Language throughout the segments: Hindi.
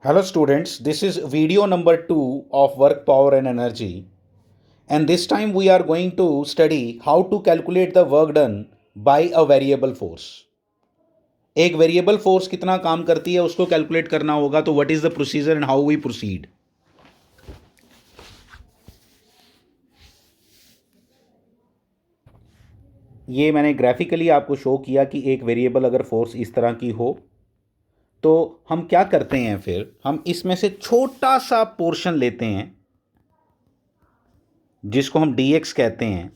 Hello students, this is video number 2 of work power and energy, and this time we are going to study how to calculate the work done by a variable force. एक वेरिएबल फोर्स कितना काम करती है उसको कैलकुलेट करना होगा, तो what is the procedure and how we proceed. ये मैंने ग्राफिकली आपको शो किया कि एक वेरिएबल अगर फोर्स इस तरह की हो तो हम क्या करते हैं. फिर हम इसमें से छोटा सा पोर्शन लेते हैं जिसको हम dx कहते हैं.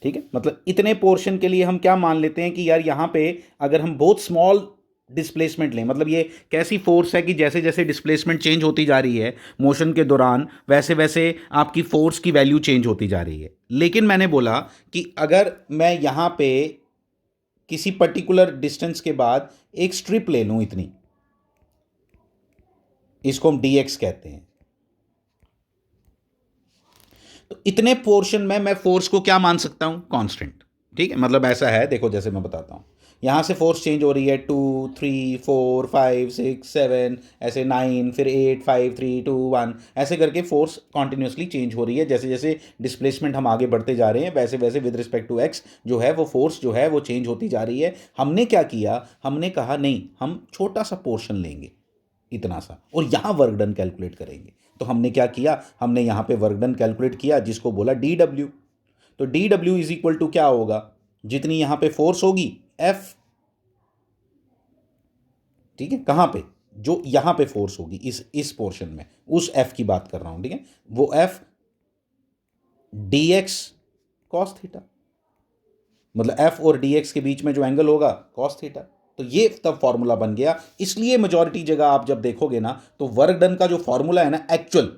ठीक है, मतलब इतने पोर्शन के लिए हम क्या मान लेते हैं कि यार यहाँ पे अगर हम बहुत स्मॉल डिस्प्लेसमेंट लें, मतलब ये कैसी फोर्स है कि जैसे जैसे डिस्प्लेसमेंट चेंज होती जा रही है मोशन के दौरान वैसे वैसे आपकी फोर्स की वैल्यू चेंज होती जा रही है. लेकिन मैंने बोला कि अगर मैं यहाँ पे किसी पर्टिकुलर डिस्टेंस के बाद एक स्ट्रिप ले लूँ इतनी, इसको हम dx कहते हैं, तो इतने पोर्शन में मैं फोर्स को क्या मान सकता हूं, कांस्टेंट. ठीक है, मतलब ऐसा है, देखो जैसे मैं बताता हूं, यहां से फोर्स चेंज हो रही है 2 3 4 5 6 7 ऐसे 9 फिर 8 5 3 2 1 ऐसे करके फोर्स कॉन्टिन्यूसली चेंज हो रही है. जैसे जैसे डिस्प्लेसमेंट हम आगे बढ़ते जा रहे हैं वैसे वैसे विद रिस्पेक्ट टू एक्स जो है वो फोर्स जो है वो चेंज होती जा रही है. हमने क्या किया, हमने कहा नहीं हम छोटा सा पोर्शन लेंगे इतना सा और यहां वर्क डन कैलकुलेट करेंगे. तो हमने क्या किया, हमने यहां पे वर्क डन कैलकुलेट किया जिसको बोला डी डब्ल्यू. तो D W is equal to क्या होगा, जितनी यहां पे फोर्स होगी एफ. ठीक है, कहां पे, जो यहां पे फोर्स होगी इस पोर्शन में, उस एफ की बात कर रहा हूं. ठीक है, वो F D X cos theta, मतलब एफ और डी एक्स के बीच में जो एंगल होगा कॉस थीटा. तो ये तब फॉर्मूला बन गया. इसलिए मेजॉरिटी जगह आप जब देखोगे ना तो वर्क डन का जो फॉर्मूला है ना, एक्चुअल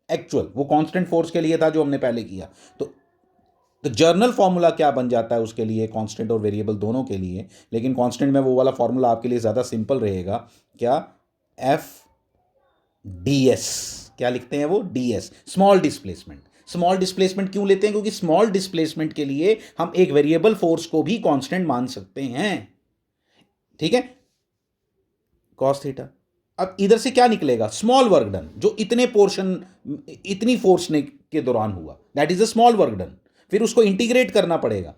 एक्चुअल वो कांस्टेंट फोर्स के लिए था जो हमने पहले किया. तो जर्नल फॉर्मूला क्या बन जाता है उसके लिए, कांस्टेंट और वेरिएबल दोनों के लिए, लेकिन कांस्टेंट में वो वाला फॉर्मूला आपके लिए ज़्यादा सिंपल रहेगा. क्या, एफ डी एस, क्या लिखते हैं वो, D S, small displacement. Small displacement क्यों लेते हैं, क्योंकि स्मॉल डिस्प्लेसमेंट के लिए हम एक वेरिएबल फोर्स को भी कांस्टेंट मान सकते हैं. ठीक है, कॉस थीटा. अब इधर से क्या निकलेगा, स्मॉल वर्क डन, जो इतने पोर्शन इतनी फोर्स ने के दौरान हुआ, that is a small work done. फिर उसको इंटीग्रेट करना पड़ेगा,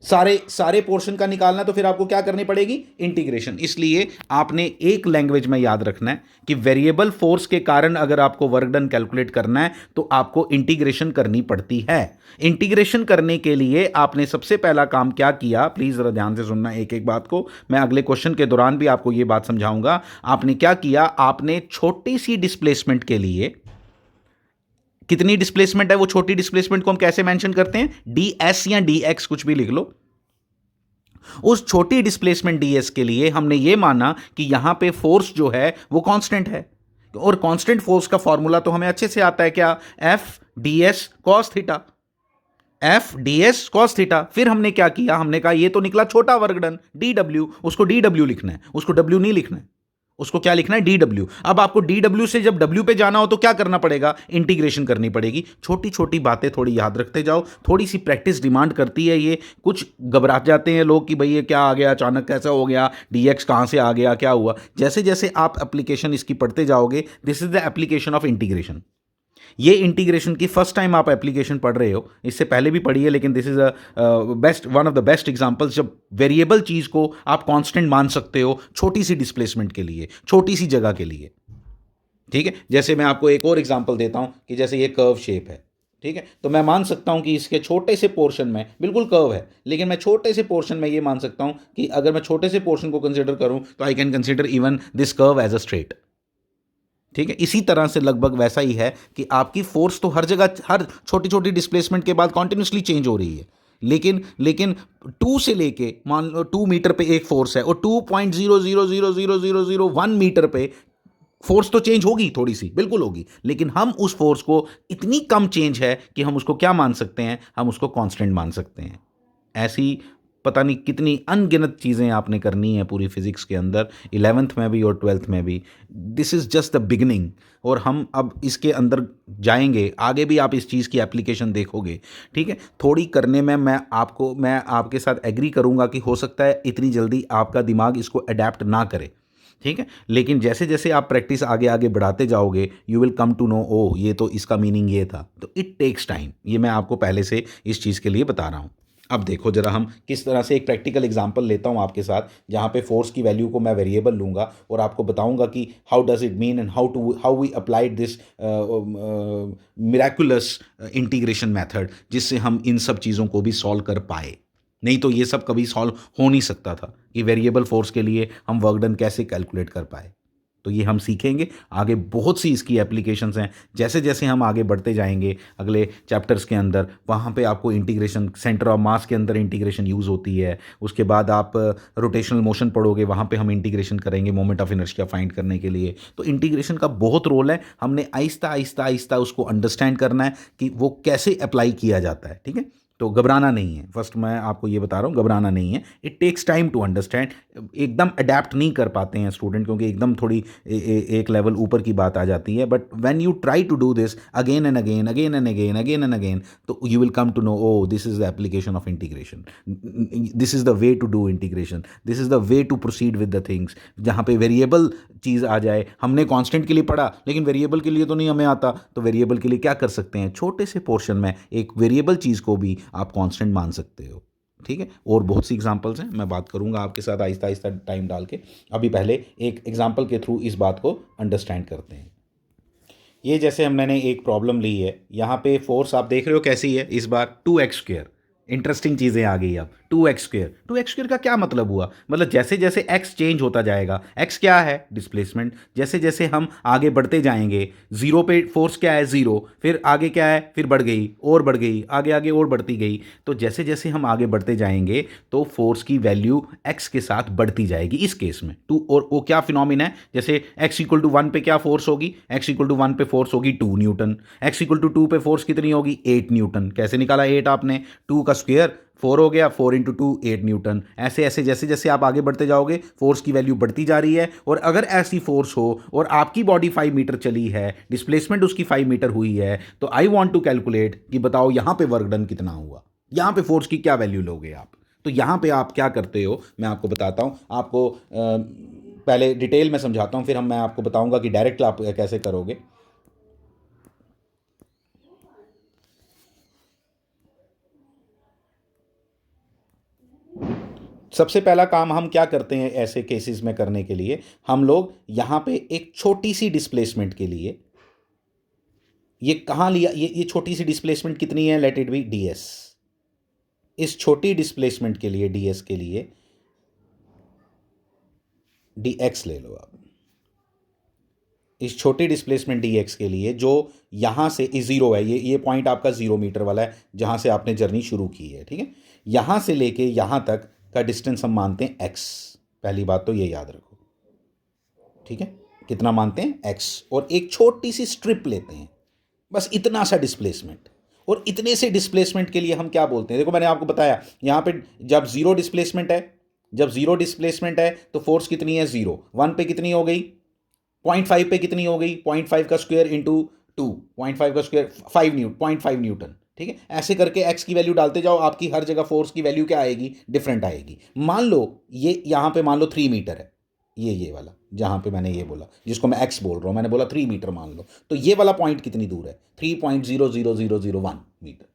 सारे सारे पोर्शन का निकालना, तो फिर आपको क्या करनी पड़ेगी, इंटीग्रेशन. इसलिए आपने एक लैंग्वेज में याद रखना है कि वेरिएबल फोर्स के कारण अगर आपको वर्क डन कैलकुलेट करना है तो आपको इंटीग्रेशन करनी पड़ती है. इंटीग्रेशन करने के लिए आपने सबसे पहला काम क्या किया, प्लीज जरा ध्यान से सुनना एक एक बात को, मैं अगले क्वेश्चन के दौरान भी आपको यह बात समझाऊंगा. आपने क्या किया, आपने छोटी सी डिस्प्लेसमेंट के लिए, कितनी डिस्प्लेसमेंट है, वो छोटी डिस्प्लेसमेंट को हम कैसे मेंशन करते हैं, डी एस या डी एक्स कुछ भी लिख लो. उस छोटी डिस्प्लेसमेंट डीएस के लिए हमने ये माना कि यहां पे फोर्स जो है वो कांस्टेंट है, और कांस्टेंट फोर्स का फॉर्मूला तो हमें अच्छे से आता है, क्या, F D S cos theta. F D S cos theta. फिर हमने क्या किया, हमने कहा ये तो निकला छोटा वर्क डन डी डब्ल्यू, उसको डी डब्ल्यू लिखना है, उसको डब्ल्यू नहीं लिखना है, उसको क्या लिखना है, डी डब्ल्यू. अब आपको डी डब्ल्यू से जब डब्ल्यू पे जाना हो तो क्या करना पड़ेगा, इंटीग्रेशन करनी पड़ेगी. छोटी छोटी बातें थोड़ी याद रखते जाओ, थोड़ी सी प्रैक्टिस डिमांड करती है ये. कुछ घबरा जाते हैं लोग कि भाई ये क्या आ गया, अचानक कैसा हो गया, डीएक्स कहाँ से आ गया, क्या हुआ. जैसे जैसे आप एप्लीकेशन इसकी पढ़ते जाओगे, this is the application of integration. ये इंटीग्रेशन की फर्स्ट टाइम आप एप्लीकेशन पढ़ रहे हो, इससे पहले भी पढ़ी है, लेकिन this is a best, one of the best examples जब वेरिएबल चीज को आप कांस्टेंट मान सकते हो छोटी सी डिस्प्लेसमेंट के लिए, छोटी सी जगह के लिए. ठीक है, जैसे मैं आपको एक और एग्जांपल देता हूं कि जैसे ये कर्व शेप है. ठीक है, तो मैं मान सकता हूं कि इसके छोटे से पोर्शन में, बिल्कुल कर्व है लेकिन मैं छोटे से पोर्शन में ये मान सकता हूं कि अगर मैं छोटे से पोर्शन को कंसीडर करूं तो I can consider even this curve as a straight. ठीक है, इसी तरह से लगभग वैसा ही है कि आपकी फोर्स तो हर जगह, हर छोटी छोटी डिस्प्लेसमेंट के बाद कॉन्टिन्यूसली चेंज हो रही है, लेकिन लेकिन 2 से लेके, मान लो 2 मीटर पे एक फोर्स है और 2.00000001 मीटर पे फोर्स तो चेंज होगी, थोड़ी सी बिल्कुल होगी, लेकिन हम उस फोर्स को इतनी कम चेंज है कि हम उसको क्या मान सकते हैं, हम उसको कांस्टेंट मान सकते हैं. ऐसी पता नहीं कितनी अनगिनत चीज़ें आपने करनी है पूरी फिजिक्स के अंदर, 11th में भी और 12th में भी. This is just the beginning, और हम अब इसके अंदर जाएंगे, आगे भी आप इस चीज़ की एप्लीकेशन देखोगे. ठीक है, थोड़ी करने में मैं आपके साथ एग्री करूंगा कि हो सकता है इतनी जल्दी आपका दिमाग इसको अडेप्ट ना करे, ठीक है। लेकिन जैसे जैसे आप प्रैक्टिस आगे आगे बढ़ाते जाओगे you will come to know oh ये तो इसका मीनिंग ये था। तो इट टेक्स टाइम, ये मैं आपको पहले से इस चीज़ के लिए बता रहा हूँ। अब देखो जरा हम किस तरह से एक प्रैक्टिकल एग्जांपल लेता हूँ आपके साथ, जहाँ पे फोर्स की वैल्यू को मैं वेरिएबल लूँगा और आपको बताऊँगा कि how does it mean and how we applied this miraculous integration method, जिससे हम इन सब चीज़ों को भी सॉल्व कर पाए। नहीं तो ये सब कभी सॉल्व हो नहीं सकता था कि वेरिएबल फोर्स के लिए हम वर्क डन कैसे कैलकुलेट कर पाए। तो ये हम सीखेंगे आगे, बहुत सी इसकी एप्लीकेशंस हैं। जैसे जैसे हम आगे बढ़ते जाएंगे अगले चैप्टर्स के अंदर, वहाँ पे आपको इंटीग्रेशन, सेंटर ऑफ मास के अंदर इंटीग्रेशन यूज़ होती है। उसके बाद आप रोटेशनल मोशन पढ़ोगे, वहाँ पे हम इंटीग्रेशन करेंगे मोमेंट ऑफ इनर्शिया फाइंड करने के लिए। तो इंटीग्रेशन का बहुत रोल है, हमने आहिस्ता आहिस्ता आहिस्ता उसको अंडरस्टैंड करना है कि वो कैसे अप्लाई किया जाता है। ठीक है, तो घबराना नहीं है, फर्स्ट मैं आपको ये बता रहा हूँ, घबराना नहीं है। It takes time to understand. एकदम अडेप्ट नहीं कर पाते हैं स्टूडेंट, क्योंकि एकदम थोड़ी एक लेवल ऊपर की बात आ जाती है। But when you try to do this again and again, again and again, again and again, तो you will come to know oh this is the application of integration, this is the way to do integration, this is the way to proceed with the things. जहाँ पे वेरिएबल चीज़ आ जाए, हमने कांस्टेंट के लिए पढ़ा लेकिन वेरिएबल के लिए तो नहीं हमें आता, तो वेरिएबल के लिए क्या कर सकते हैं, छोटे से पोर्शन में एक वेरिएबल चीज़ को भी आप कांस्टेंट मान सकते हो। ठीक है, और बहुत सी एग्जांपल्स हैं, मैं बात करूंगा आपके साथ आहिस्ता आहिस्ता टाइम डाल के। अभी पहले एक एग्जांपल के थ्रू इस बात को अंडरस्टैंड करते हैं। ये जैसे मैंने एक प्रॉब्लम ली है, यहाँ पे फोर्स आप देख रहे हो कैसी है, इस बार 2x²। इंटरेस्टिंग चीज़ें आ गई अब। 2x² 2x² का क्या मतलब हुआ, मतलब जैसे जैसे x चेंज होता जाएगा, x क्या है, डिस्प्लेसमेंट, जैसे जैसे हम आगे बढ़ते जाएंगे, जीरो पे फोर्स क्या है, जीरो, फिर आगे क्या है, फिर बढ़ गई और बढ़ गई, आगे आगे और बढ़ती गई। तो जैसे जैसे हम आगे बढ़ते जाएंगे तो फोर्स की वैल्यू x के साथ बढ़ती जाएगी। इस केस में टू, और वो क्या फिनोमिना है, जैसे x=1 पे क्या फोर्स होगी, x=1 पे फोर्स होगी 2 न्यूटन, x=2 पे फोर्स कितनी होगी, 8 न्यूटन। कैसे निकाला 8 आपने, 2 का स्क्वायर 4 हो गया, 4 × 2 8 न्यूटन। ऐसे ऐसे जैसे जैसे आप आगे बढ़ते जाओगे फोर्स की वैल्यू बढ़ती जा रही है। और अगर ऐसी फोर्स हो और आपकी बॉडी 5 मीटर चली है, डिस्प्लेसमेंट उसकी 5 मीटर हुई है, तो आई वांट टू कैलकुलेट कि बताओ यहां पे वर्क डन कितना हुआ, यहां पे फोर्स की क्या वैल्यू लोगे आप। तो यहां पे आप क्या करते हो मैं आपको बताता हूं, आपको पहले डिटेल में समझाता हूं, फिर मैं आपको बताऊंगा कि डायरेक्ट आप कैसे करोगे। सबसे पहला काम हम क्या करते हैं ऐसे केसेस में करने के लिए, हम लोग यहां पे एक छोटी सी डिस्प्लेसमेंट के लिए, ये कहां लिया, ये छोटी सी डिस्प्लेसमेंट कितनी है, लेट इट बी ds। इस छोटी डिस्प्लेसमेंट के लिए ds के लिए dx ले लो आप। इस छोटी डिस्प्लेसमेंट dx के लिए जो यहां से जीरो है, ये पॉइंट आपका 0 मीटर वाला है जहां से आपने जर्नी शुरू की है। ठीक है, यहां से लेके यहां तक का डिस्टेंस हम मानते हैं x। पहली बात तो ये याद रखो। ठीक है, कितना मानते हैं x, और एक छोटी सी स्ट्रिप लेते हैं, बस इतना सा डिस्प्लेसमेंट। और इतने से डिस्प्लेसमेंट के लिए हम क्या बोलते हैं, देखो मैंने आपको बताया यहां पे जब जीरो डिस्प्लेसमेंट है, जब जीरो डिस्प्लेसमेंट है तो फोर्स कितनी है, जीरो। 1 पे कितनी हो गई, 0.5 पे कितनी हो गई, 0.5 का स्क्वायर इंटू 2, 0.5 का स्क्वायर 0.5 न्यूटन। ठीक है, ऐसे करके x की वैल्यू डालते जाओ, आपकी हर जगह फोर्स की वैल्यू क्या आएगी, डिफरेंट आएगी। मान लो ये यहां पे मान लो 3 मीटर है, ये वाला जहां पे मैंने ये बोला, जिसको मैं x बोल रहा हूं, मैंने बोला 3 मीटर मान लो, तो ये वाला पॉइंट कितनी दूर है, 3.00001 मीटर,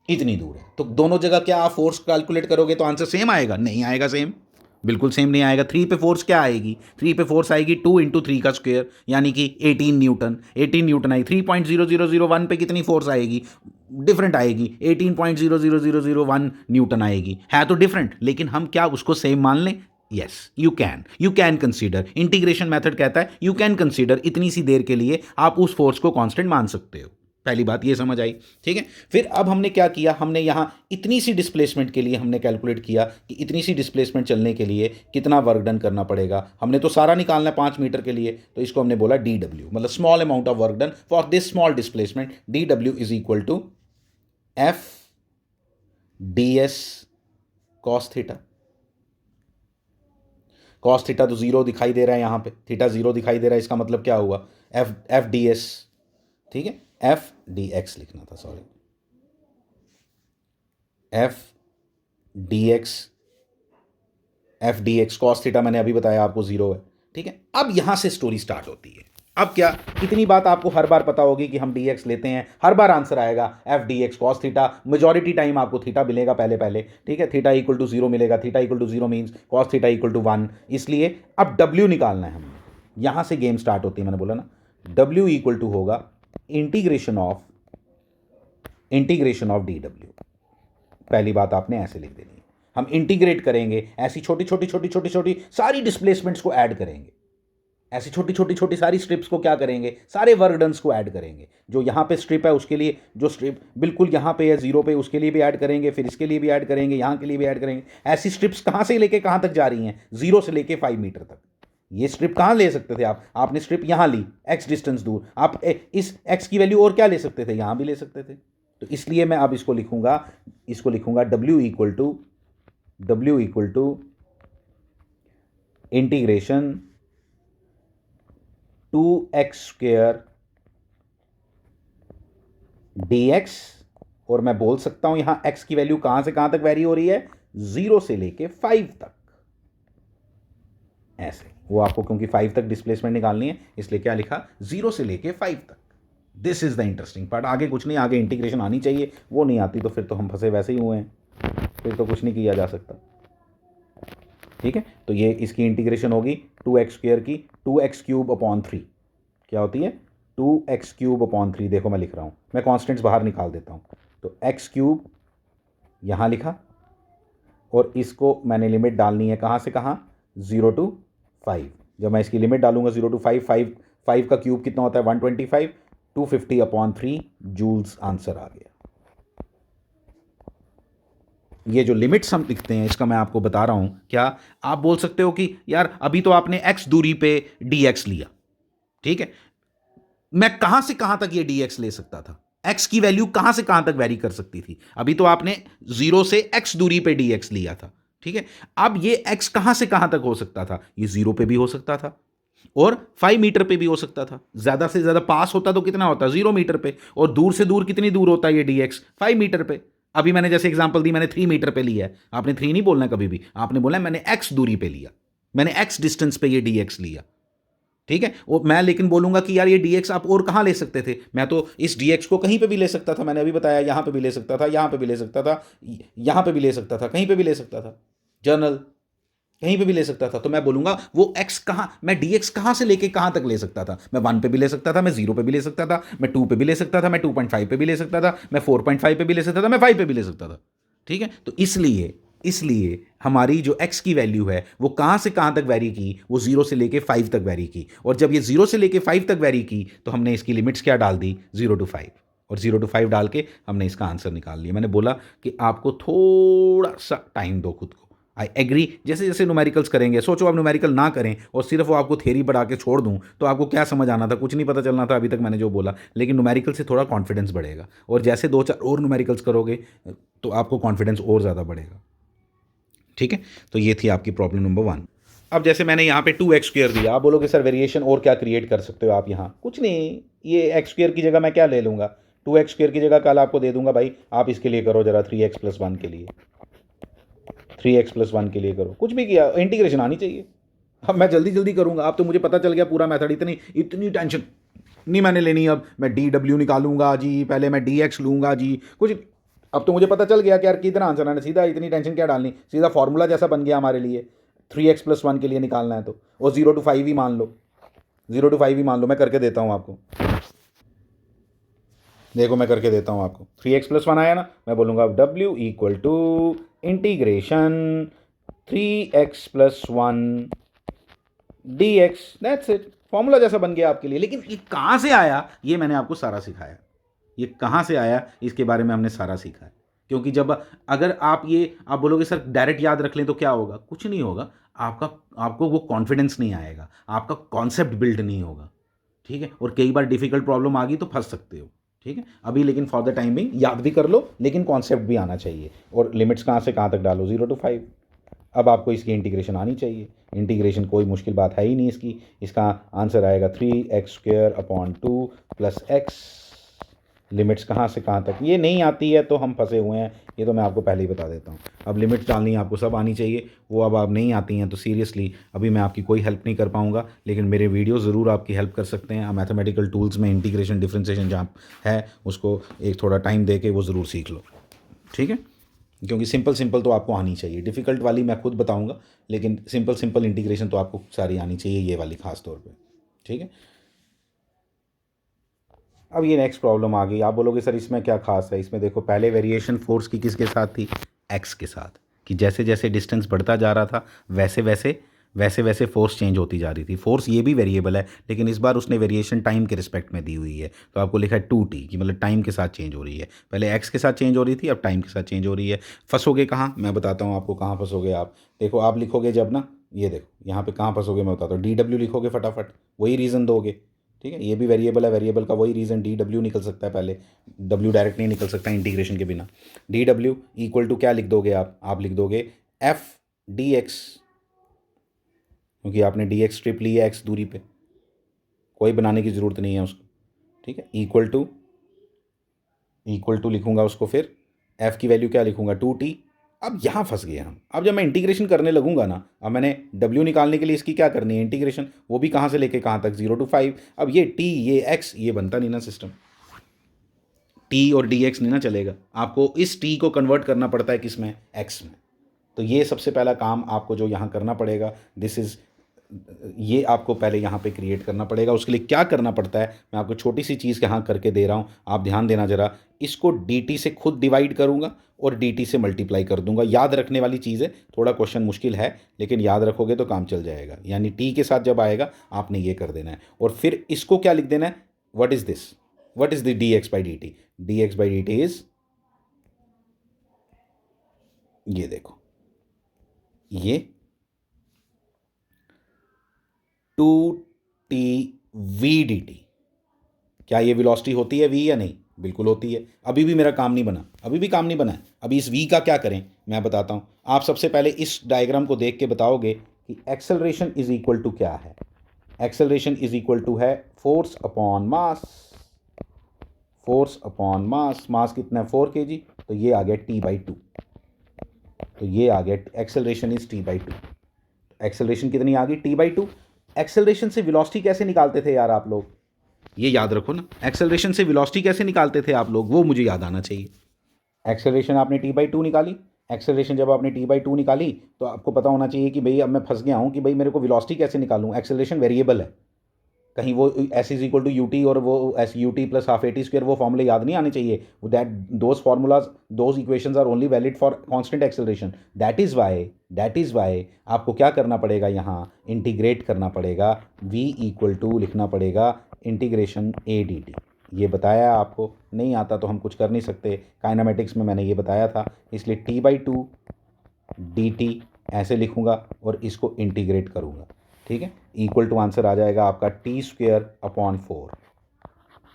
इतनी दूर है। तो दोनों जगह क्या आप फोर्स कैलकुलेट करोगे तो आंसर सेम आएगा, नहीं आएगा सेम, बिल्कुल सेम नहीं आएगा। 3 पे फोर्स क्या आएगी, 3 पे फोर्स आएगी 2 × 3 का स्क्वायर, यानी कि 18 न्यूटन। 18 न्यूटन आई, 3.00001 पे कितनी फोर्स आएगी, डिफरेंट आएगी, 18.00001 न्यूटन आएगी। है तो डिफरेंट, लेकिन हम क्या उसको सेम मान लें, yes you can consider, integration method कहता है यू कैन कंसीडर, इतनी सी देर के लिए आप उस फोर्स को कांस्टेंट मान सकते हो। पहली बात ये समझ आई। ठीक है, फिर अब हमने क्या किया, हमने यहां इतनी सी डिस्प्लेसमेंट के लिए हमने कैलकुलेट किया कि इतनी सी डिस्प्लेसमेंट चलने के लिए कितना वर्क डन करना पड़ेगा। हमने तो सारा निकालना है 5 मीटर के लिए, तो इसको हमने बोला dw, मतलब small amount of work done for this small displacement. dw is equal to f ds cos theta. cos theta तो जीरो दिखाई दे रहा है, यहां पे थीटा जीरो दिखाई दे रहा है, इसका मतलब क्या हुआ, f ds। ठीक है, f dx लिखना था, sorry, f dx F D X cos theta मैंने अभी बताया आपको 0 है, ठीक है। अब यहाँ से स्टोरी स्टार्ट होती है। अब क्या, इतनी बात आपको हर बार पता होगी कि हम डी एक्स लेते हैं, हर बार आंसर आएगा F D X cos theta, majority time आपको थीटा मिलेगा पहले, ठीक है। थीटा इक्वल टू 0 मिलेगा, theta equal to 0 means cos theta equal to 1, इसलिए अब डब्ल्यू निकालना है हमें। यहाँ से गेम स्टार्ट होती है, मैंने बोला ना डब्ल्यू इक्वल टू होगा इंटीग्रेशन ऑफ डी डब्ल्यू। पहली बात आपने ऐसे लिख देनी है, हम इंटीग्रेट करेंगे, ऐसी छोटी छोटी सारी डिस्प्लेसमेंट्स को ऐड करेंगे, ऐसी छोटी सारी स्ट्रिप्स को क्या करेंगे, सारे वर्क डन्स को ऐड करेंगे। जो यहाँ पे स्ट्रिप है उसके लिए, जो स्ट्रिप बिल्कुल यहाँ पे है 0 पे, उसके लिए भी ऐड करेंगे, फिर इसके लिए भी ऐड करेंगे, यहाँ के लिए भी ऐड करेंगे। ऐसी स्ट्रिप्स कहाँ से लेके कहाँ तक जा रही हैं, 0 से लेके 5 मीटर तक। ये स्ट्रिप कहाँ ले सकते थे आप, आपने स्ट्रिप यहाँ ली x डिस्टेंस दूर, आप इस x की वैल्यू और क्या ले सकते थे, यहाँ भी ले सकते थे। तो इसलिए मैं अब इसको लिखूंगा w equal to integration 2x square dx, और मैं बोल सकता हूं यहां x की वैल्यू कहां से कहां तक वेरी हो रही है, 0 से लेके 5 तक। ऐसे वो आपको क्योंकि 5 तक डिस्प्लेसमेंट निकालनी है, इसलिए क्या लिखा, 0 से लेके 5 तक। This is the interesting part. आगे कुछ नहीं, आगे इंटीग्रेशन आनी चाहिए, वो नहीं आती तो फिर तो हम फंसे वैसे ही हुए हैं, फिर तो कुछ नहीं किया जा सकता, ठीक है। तो ये इसकी इंटीग्रेशन होगी 2x स्क्वेयर की 2x क्यूब अपॉन 3, क्या होती है 2x क्यूब अपॉन 3। देखो मैं लिख रहा हूँ, मैं कॉन्स्टेंट्स बाहर निकाल देता हूँ। तो x क्यूब यहाँ लिखा, और इसको मैंने लिमिट डालनी है कहाँ से कहाँ, 0 to 5। जब मैं इसकी लिमिट डालूंगा 0 to 5, 5 का क्यूब कितना होता है 125, 250 अपॉन 3 जूल्स आंसर आ गया। ये जो लिमिट्स हम लिखते हैं इसका मैं आपको बता रहा हूं, क्या आप बोल सकते हो कि यार अभी तो आपने x दूरी पे dx लिया, ठीक है, मैं कहां से कहां तक ये dx ले सकता था, x की वैल्यू कहां से कहां तक वेरी कर सकती थी। अभी तो आपने 0 से x दूरी पे dx लिया था, ठीक है। अब ये x कहां से कहां तक हो सकता था, ये 0 पे भी हो सकता था और 5 मीटर पे भी हो सकता था। ज्यादा से ज्यादा पास होता तो कितना होता, 0 मीटर पे, और दूर से दूर कितनी दूर होता है ये dx, 5 मीटर पे। अभी मैंने जैसे एग्जांपल दी, मैंने 3 मीटर पे लिया है, आपने 3 नहीं बोलना कभी भी, आपने बोला मैंने x दूरी पे लिया, मैंने x डिस्टेंस पे ये dx लिया, ठीक है। और मैं लेकिन बोलूंगा कि यार ये dx आप और कहां ले सकते थे, मैं तो इस dx को कहीं पे भी ले सकता था, मैंने अभी बताया यहां पे भी ले सकता था, यहां पे भी ले सकता था, यहां पे भी ले सकता था, कहीं पे भी ले सकता था, जर्नल कहीं पे भी ले सकता था। तो मैं बोलूंगा वो x कहां, मैं dx कहां से लेके कहां तक ले सकता था, मैं 1 पे भी ले सकता था, मैं 0 पे भी ले सकता था, मैं 2 पे भी ले सकता था, मैं 2.5 पे भी ले सकता था, मैं 4.5 पे भी ले सकता था, मैं 5 पे भी ले सकता था, ठीक है। तो इसलिए हमारी जो x की वैल्यू है वो कहां से कहां तक वेरी की, वो 0 से लेके 5 तक वेरी की, और जब ये 0 से लेके 5 तक वेरी की तो हमने इसकी लिमिट्स क्या डाल दी, 0 to 5, और 0 to 5 डाल के हमने इसका आंसर निकाल लिया। मैंने बोला कि आपको थोड़ा सा टाइम दो खुद को, आई एग्री। जैसे जैसे न्यूमेरिकल्स करेंगे, सोचो आप न्यूमेरिकल ना करें और सिर्फ वो आपको थ्योरी पढ़ा के छोड़ दूं तो आपको क्या समझ आना था, कुछ नहीं पता चलना था अभी तक मैंने जो बोला। लेकिन न्यूमेरिकल से थोड़ा कॉन्फिडेंस बढ़ेगा, और जैसे 2-4 और न्यूमेरिकल्स करोगे तो आपको कॉन्फिडेंस और ज़्यादा बढ़ेगा, ठीक है। तो ये थी आपकी प्रॉब्लम नंबर 1। अब जैसे मैंने यहाँ पे 2x स्क्वेयर दिया, आप बोलोगे सर वेरिएशन और क्या क्रिएट कर सकते हो आप, यहाँ कुछ नहीं, ये x स्क्वेयर की जगह मैं क्या ले लूँगा, 2x स्क्वेयर की जगह कल आपको दे दूंगा भाई, आप इसके लिए करो जरा 3x प्लस 1 के लिए, 3x प्लस 1 के लिए करो, कुछ भी किया, इंटीग्रेशन आनी चाहिए। अब मैं जल्दी जल्दी करूंगा, अब तो मुझे पता चल गया पूरा मेथड, इतनी टेंशन नहीं मैंने लेनी। अब मैं dw निकालूंगा जी, पहले मैं dx लूंगा जी, कुछ, अब तो मुझे पता चल गया कि यार कितना आंसर आना, सीधा इतनी टेंशन क्या डालनी, सीधा फॉर्मूला जैसा बन गया हमारे लिए, 3x प्लस 1 के लिए निकालना है तो, और 0 to 5 ही मान लो, 0 to 5 ही मान लो। मैं करके देता हूँ आपको, देखो मैं करके देता हूँ आपको। 3x प्लस 1 आया ना, मैं बोलूँगा w equal to integration 3x plus 1 dx, that's it. Formula जैसा बन गया आपके लिए। लेकिन ये कहाँ से आया, ये मैंने आपको सारा सिखाया, ये कहाँ से आया इसके बारे में हमने सारा सीखा है। क्योंकि जब अगर आप बोलोगे सर डायरेक्ट याद रख लें तो क्या होगा, कुछ नहीं होगा, आपको वो कॉन्फिडेंस नहीं आएगा, आपका कॉन्सेप्ट बिल्ड नहीं होगा, ठीक है। और कई बार डिफिकल्ट प्रॉब्लम आ गई तो फंस सकते हो, ठीक है। अभी लेकिन फॉर द टाइमिंग याद भी कर लो, लेकिन कॉन्सेप्ट भी आना चाहिए, और लिमिट्स कहाँ से कहाँ तक डालो, 0 to 5। अब आपको इसकी इंटीग्रेशन आनी चाहिए, इंटीग्रेशन कोई मुश्किल बात है ही नहीं इसका आंसर आएगा 3x square upon 2 plus x limits कहाँ से कहाँ तक, ये नहीं आती है तो हम फंसे हुए हैं, ये तो मैं आपको पहले ही बता देता हूँ। अब लिमिट्स डालनी आपको सब आनी चाहिए, वो अब आप नहीं आती हैं तो सीरियसली अभी मैं आपकी कोई हेल्प नहीं कर पाऊँगा, लेकिन मेरे वीडियो ज़रूर आपकी हेल्प कर सकते हैं। मैथमेटिकल टूल्स में इंटीग्रेशन डिफरेंशिएशन जहाँ है उसको एक थोड़ा टाइम दे के वो ज़रूर सीख लो, ठीक है। क्योंकि सिंपल सिंपल तो आपको आनी चाहिए, डिफ़िकल्ट वाली मैं खुद बताऊँगा, लेकिन सिंपल सिंपल इंटीग्रेशन तो आपको सारी आनी चाहिए, ये वाली ख़ास तौर पे, ठीक है। अब ये नेक्स्ट प्रॉब्लम आ गई, आप बोलोगे सर इसमें क्या खास है। इसमें देखो पहले वेरिएशन फोर्स की किसके साथ थी, एक्स के साथ, कि जैसे जैसे डिस्टेंस बढ़ता जा रहा था वैसे वैसे फोर्स चेंज होती जा रही थी। फोर्स ये भी वेरिएबल है, लेकिन इस बार उसने वेरिएशन टाइम के रिस्पेक्ट में दी हुई है, तो आपको लिखा है 2t कि मतलब टाइम के साथ चेंज हो रही है। पहले एक्स के साथ चेंज हो रही थी, अब टाइम के साथ चेंज हो रही है। फंसोगे कहाँ, मैं बताता हूँ आपको कहाँ फंसोगे आप। देखो आप लिखोगे जब ना, ये देखो यहाँ पे कहाँ फंसोगे मैं बताता हूँ, DW लिखोगे फटाफट, वही रीज़न दोगे, ठीक है। ये भी वेरिएबल है, वेरिएबल का वही रीज़न DW निकल सकता है, पहले W डायरेक्ट नहीं निकल सकता इंटीग्रेशन के बिना। DW इक्वल टू क्या लिख दोगे आप लिख दोगे एफ डी एक्स, क्योंकि आपने डी एक्स स्ट्रिप ली है एक्स दूरी पे, कोई बनाने की ज़रूरत नहीं है उसको, ठीक है। इक्वल टू लिखूंगा उसको, फिर एफ की वैल्यू क्या लिखूंगा 2t। अब यहाँ फंस गए हम, अब जब मैं इंटीग्रेशन करने लगूंगा ना, अब मैंने W निकालने के लिए इसकी क्या करनी है इंटीग्रेशन, वो भी कहाँ से लेके कहाँ तक 0 to 5। अब ये t ये x ये बनता नहीं ना सिस्टम, t और dx नहीं ना चलेगा, आपको इस t को कन्वर्ट करना पड़ता है किस में, x में। तो ये सबसे पहला काम आपको जो यहाँ करना पड़ेगा, दिस इज़, ये आपको पहले यहाँ पे क्रिएट करना पड़ेगा। उसके लिए क्या करना पड़ता है मैं आपको छोटी सी चीज़ यहाँ करके दे रहा हूँ, आप ध्यान देना ज़रा। इसको dt से खुद डिवाइड करूँगा और dt से मल्टीप्लाई कर दूंगा। याद रखने वाली चीज़ है, थोड़ा क्वेश्चन मुश्किल है लेकिन याद रखोगे तो काम चल जाएगा। यानी t के साथ जब आएगा आपने ये कर देना है, और फिर इसको क्या लिख देना है, what is this, what is the dx by dt, dx by dt is, ये देखो ये 2t/v/dt। क्या ये वेलोसिटी होती है v या नहीं, बिल्कुल होती है। अभी भी मेरा काम नहीं बना, अभी भी काम नहीं बना है। अभी इस v का क्या करें मैं बताता हूँ। आप सबसे पहले इस डायग्राम को देख के बताओगे कि एक्सेलरेशन इज इक्वल टू क्या है। एक्सेलरेशन इज इक्वल टू है force upon mass, force upon mass, mass कितना है 4 kg, तो ये आ गया t/2, तो ये आ गया एक्सेलरेशन इज t/2। एक्सेलरेशन कितनी आ गई t/2। एक्सेलरेशन से वेलोसिटी कैसे निकालते थे यार आप लोग, ये याद रखो ना, एक्सेलरेशन से वेलोसिटी कैसे निकालते थे आप लोग, वो मुझे याद आना चाहिए। एक्सेलरेशन आपने t/2 निकाली, एक्सेलरेशन जब आपने t/2 निकाली तो आपको पता होना चाहिए कि भाई अब मैं फंस गया हूँ कि भाई मेरे को वेलोसिटी कैसे निकालूँ। एक्सेलरेशन वेरिएबल है, कहीं वो s is equal to ut और वो S U T plus half AT² वो फॉर्मूले याद नहीं आने चाहिए। That those formulas those equations are only valid for constant acceleration. That is why आपको क्या करना पड़ेगा, यहाँ इंटीग्रेट करना पड़ेगा, v इक्वल टू लिखना पड़ेगा इंटीग्रेशन a/dt। ये बताया आपको, नहीं आता तो हम कुछ कर नहीं सकते, काइनेमेटिक्स में मैंने ये बताया था। इसलिए t/2 dt ऐसे लिखूँगा और इसको इंटीग्रेट करूँगा, ठीक है। इक्वल टू आंसर आ जाएगा आपका t²/4,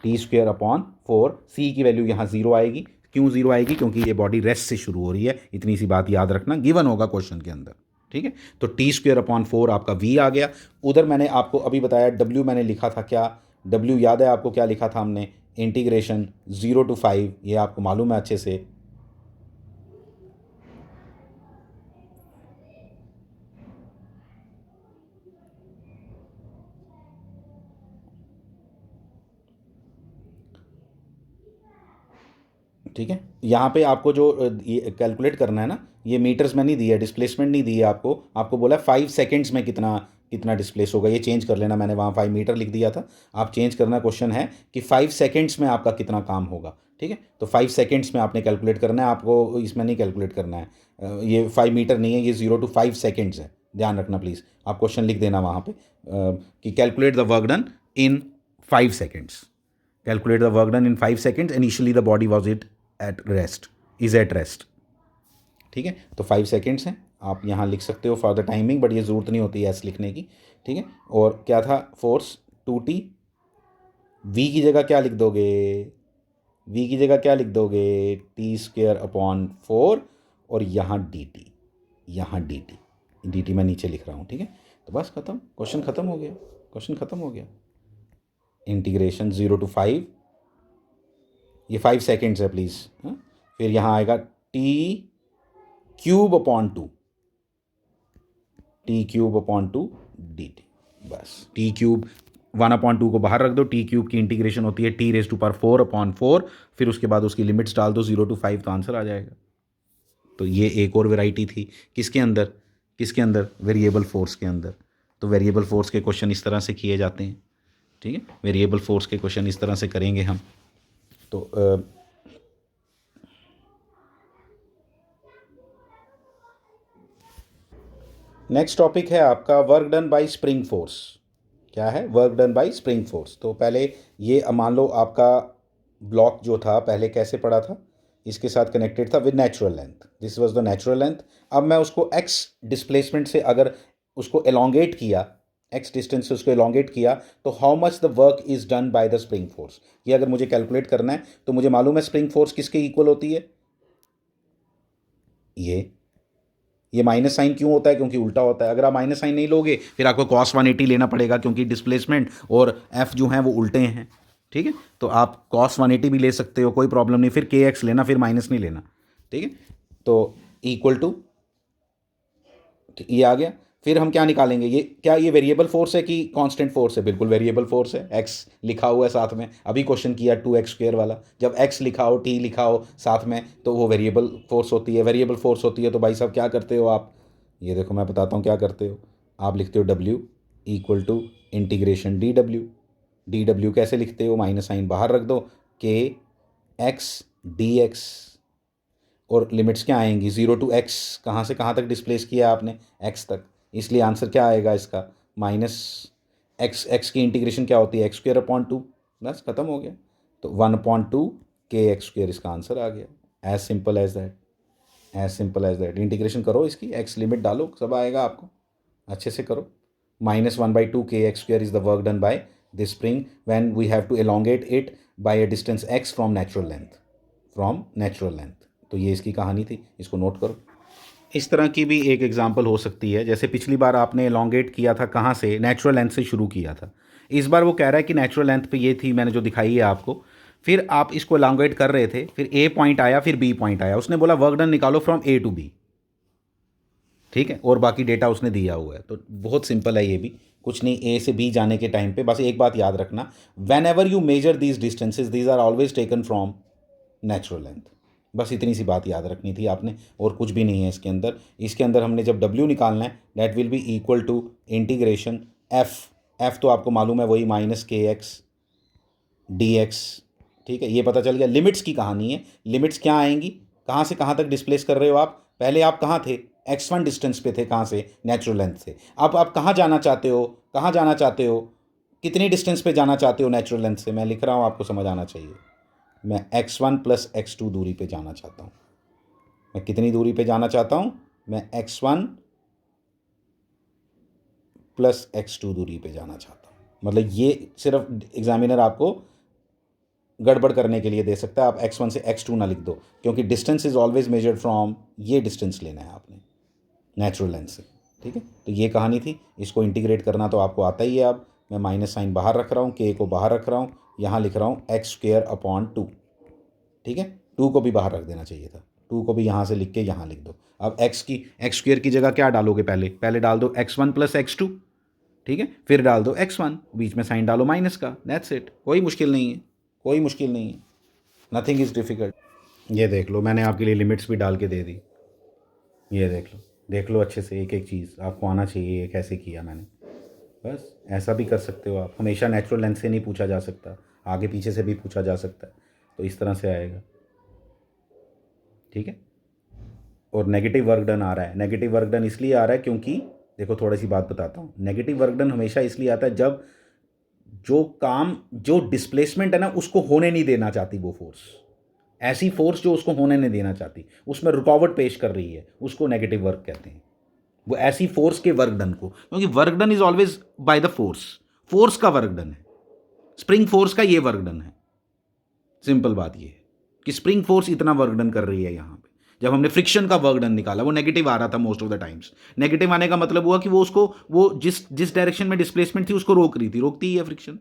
t²/4। c की वैल्यू यहाँ 0 आएगी, क्यों 0 आएगी, क्योंकि ये बॉडी रेस्ट से शुरू हो रही है, इतनी सी बात याद रखना, गिवन होगा क्वेश्चन के अंदर, ठीक है। तो t²/4 आपका v आ गया। उधर मैंने आपको अभी बताया w मैंने लिखा था क्या, w याद है आपको क्या लिखा था हमने, इंटीग्रेशन 0 to 5, ये आपको मालूम है अच्छे से। ठीक है, यहाँ पे आपको जो ये कैलकुलेट करना है ना, ये मीटर्स में नहीं दी है, डिस्प्लेसमेंट नहीं दी है आपको, आपको बोला 5 सेकेंड्स में कितना कितना डिस्प्लेस होगा। ये चेंज कर लेना, मैंने वहाँ 5 मीटर लिख दिया था, आप चेंज करना। क्वेश्चन है कि 5 सेकेंड्स में आपका कितना काम होगा, ठीक है। तो 5 सेकेंड्स में आपने कैलकुलेट करना है, आपको इसमें नहीं कैलकुलेट करना है। ये 5 मीटर नहीं है, ये 0 to 5 सेकेंड्स है, ध्यान रखना प्लीज़। आप क्वेश्चन लिख देना वहाँ पे कि calculate the work done in 5 seconds, calculate the work done in 5 seconds, initially the body was is at rest, ठीक है। तो 5 सेकेंड्स हैं, आप यहाँ लिख सकते हो फॉर द टाइमिंग, बट ये ज़रूरत नहीं होती है एस लिखने की, ठीक है। और क्या था फोर्स 2t, v की जगह क्या लिख दोगे, v की जगह क्या लिख दोगे t²/4, और यहाँ dt, यहाँ dt मैं नीचे लिख रहा हूँ, ठीक है। तो बस खत्म, क्वेश्चन खत्म हो गया, क्वेश्चन खत्म हो गया। इंटीग्रेशन 0 to 5 ये 5 सेकेंड्स है प्लीज़। फिर यहाँ आएगा T³/2, T³/2 dt। बस T³, 1/2 को बाहर रख दो, T³ की इंटीग्रेशन होती है T⁴/4/4, फिर उसके बाद उसकी लिमिट्स डाल दो 0 to 5, तो आंसर आ जाएगा। तो ये एक और वैरायटी थी किसके अंदर, वेरिएबल फोर्स के अंदर। तो वेरिएबल फोर्स के क्वेश्चन इस तरह से किए जाते हैं, ठीक है। वेरिएबल फोर्स के क्वेश्चन इस तरह से करेंगे हम। तो नेक्स्ट टॉपिक है आपका work done bye spring force. क्या है? Work done bye spring force. तो पहले ये मान लो आपका ब्लॉक जो था पहले कैसे पड़ा था, इसके साथ कनेक्टेड था with natural length, this was the natural length. अब मैं उसको x डिस्प्लेसमेंट से अगर उसको एलोंगेट किया, x डिस्टेंस से उसको एलोंगेट किया, तो how much the work is done by the spring force, ये अगर मुझे कैलकुलेट करना है तो मुझे मालूम है स्प्रिंग फोर्स किसके इक्वल होती है, ये माइनस साइन क्यों होता है, क्योंकि उल्टा होता है। अगर आप माइनस साइन नहीं लोगे फिर आपको cos 180 लेना पड़ेगा, क्योंकि डिस्प्लेसमेंट और f जो हैं वो उल्टे हैं, ठीक है। तो आप cos 180 भी ले सकते हो, कोई प्रॉब्लम नहीं, फिर kx लेना, फिर माइनस नहीं लेना, ठीक है। तो इक्वल टू, ये आ गया। फिर हम क्या निकालेंगे, ये क्या ये वेरिएबल फोर्स है कि कांस्टेंट फोर्स है? बिल्कुल वेरिएबल फोर्स है, x लिखा हुआ है साथ में। अभी क्वेश्चन किया 2x² वाला, जब x लिखा हो, t लिखा हो साथ में, तो वो वेरिएबल फोर्स होती है। वेरिएबल फोर्स होती है तो भाई साहब क्या करते हो आप, ये देखो मैं बताता हूँ क्या करते हो। आप लिखते हो w equal to integration dw कैसे लिखते हो, माइनस साइन बाहर रख दो, kx dx, और लिमिट्स क्या आएंगी 0 to x, कहाँ से कहाँ तक डिस्प्लेस किया आपने, x तक, इसलिए आंसर क्या आएगा इसका, माइनस x की इंटीग्रेशन क्या होती है x²/2, बस खत्म हो गया। तो 1/2 kx², इसका आंसर आ गया। As simple as that, integration करो इसकी, x लिमिट डालो, सब आएगा आपको, अच्छे से करो। -1/2 kx² is the work done by this spring when we have to elongate it by a distance x from natural length. तो ये इसकी कहानी थी, इसको नोट करो। इस तरह की भी एक एग्जांपल हो सकती है, जैसे पिछली बार आपने एलोंगेट किया था कहाँ से, नेचुरल लेंथ से शुरू किया था। इस बार वो कह रहा है कि नेचुरल लेंथ पे ये थी, मैंने जो दिखाई है आपको, फिर आप इसको एलोंगेट कर रहे थे, फिर ए पॉइंट आया, फिर बी पॉइंट आया, उसने बोला वर्क डन निकालो फ्रॉम ए टू बी, ठीक है, और बाकी डेटा उसने दिया हुआ है। तो बहुत सिंपल है ये भी, कुछ नहीं, ए से बी जाने के टाइम पे बस एक बात याद रखना, whenever you measure these distances these are always taken from natural length. बस इतनी सी बात याद रखनी थी आपने, और कुछ भी नहीं है इसके अंदर। इसके अंदर हमने जब w निकालना है, that will be equal to integration f तो आपको मालूम है वही -kx dx, ठीक है, ये पता चल गया। लिमिट्स की कहानी है, लिमिट्स क्या आएंगी, कहाँ से कहाँ तक डिस्प्लेस कर रहे हो आप, पहले आप कहाँ थे, x1 डिस्टेंस पे थे, कहाँ से, नेचुरल लेंथ से। अब आप कहाँ जाना चाहते हो, कितनी डिस्टेंस पे जाना चाहते हो नेचुरल लेंथ से, मैं लिख रहा हूँ, आपको समझ आना चाहिए। मैं x1 + x2 दूरी पे जाना चाहता हूँ। मैं कितनी दूरी पे जाना चाहता हूँ, मैं x1 + x2 दूरी पे जाना चाहता हूँ। मतलब ये सिर्फ एग्जामिनर आपको गड़बड़ करने के लिए दे सकता है, आप x1 से x2 ना लिख दो, क्योंकि distance is always measured from, ये डिस्टेंस लेना है आपने नेचुरल लेंथ से, ठीक है। तो ये कहानी थी, इसको इंटीग्रेट करना तो आपको आता ही है। अब मैं माइनस साइन बाहर रख रहा हूँ, k को बाहर रख रहा हूँ, यहाँ लिख रहा हूँ x²/2, ठीक है। 2 को भी बाहर रख देना चाहिए था, 2 को भी यहाँ से लिख के यहाँ लिख दो। अब x² की जगह क्या डालोगे, पहले डाल दो x1 + x2, ठीक है, फिर डाल दो x1, बीच में साइन डालो माइनस का, दैट्स इट। कोई मुश्किल नहीं है, नथिंग इज़ डिफ़िकल्ट। ये देख लो, मैंने आपके लिए लिमिट्स भी डाल के दे दी, ये देख लो अच्छे से, एक एक चीज़ आपको आना चाहिए, ये कैसे किया मैंने। बस ऐसा भी कर सकते हो आप, हमेशा नेचुरल लेंथ से नहीं पूछा जा सकता, आगे पीछे से भी पूछा जा सकता है, तो इस तरह से आएगा, ठीक है। और नेगेटिव वर्क डन आ रहा है, नेगेटिव वर्क डन इसलिए आ रहा है क्योंकि देखो, थोड़ी सी बात बताता हूँ, नेगेटिव वर्क डन हमेशा इसलिए आता है जब जो डिस्प्लेसमेंट है ना, उसको होने नहीं देना चाहती वो फोर्स, ऐसी फोर्स जो उसको होने नहीं देना चाहती, उसमें रुकावट पेश कर रही है, उसको नेगेटिव वर्क कहते हैं। वो ऐसी फोर्स के वर्क डन को, क्योंकि work done is always by the force का वर्क डन है, स्प्रिंग फोर्स का ये वर्क डन है। सिंपल बात ये है कि स्प्रिंग फोर्स इतना वर्क डन कर रही है। यहाँ पे जब हमने फ्रिक्शन का वर्क डन निकाला, वो नेगेटिव आ रहा था most of the times. Negative आने का मतलब हुआ कि वो जिस डायरेक्शन में डिस्प्लेसमेंट थी उसको रोकती ही है फ्रिक्शन,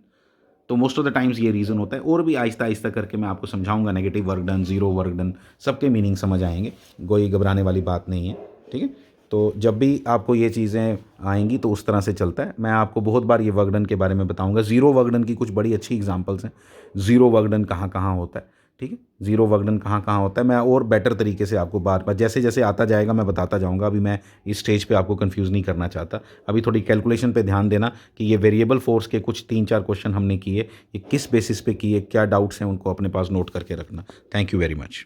तो मोस्ट ऑफ द टाइम्स ये रीज़न होता है। और भी आहिस्ता आहिस्ता करके मैं आपको समझाऊंगा, negative work done, zero work done, सबके मीनिंग समझ आएंगे, कोई घबराने वाली बात नहीं है, ठीक है। तो जब भी आपको ये चीज़ें आएंगी तो उस तरह से चलता है। मैं आपको बहुत बार ये वर्क डन के बारे में बताऊंगा। ज़ीरो वर्क डन की कुछ बड़ी अच्छी एग्जांपल्स हैं। ज़ीरो वर्क डन कहाँ कहाँ होता है, ठीक है, ज़ीरो वर्क डन कहाँ कहाँ होता है, मैं और बेटर तरीके से आपको बार बार जैसे जैसे आता जाएगा मैं बताता जाऊंगा। अभी मैं इस स्टेज पे आपको कंफ्यूज नहीं करना चाहता। अभी थोड़ी कैलकुलेशन पे ध्यान देना कि ये वेरिएबल फोर्स के कुछ 3-4 क्वेश्चन हमने किए, ये किस बेसिस पे किए, क्या डाउट्स हैं, उनको अपने पास नोट करके रखना। Thank you very much.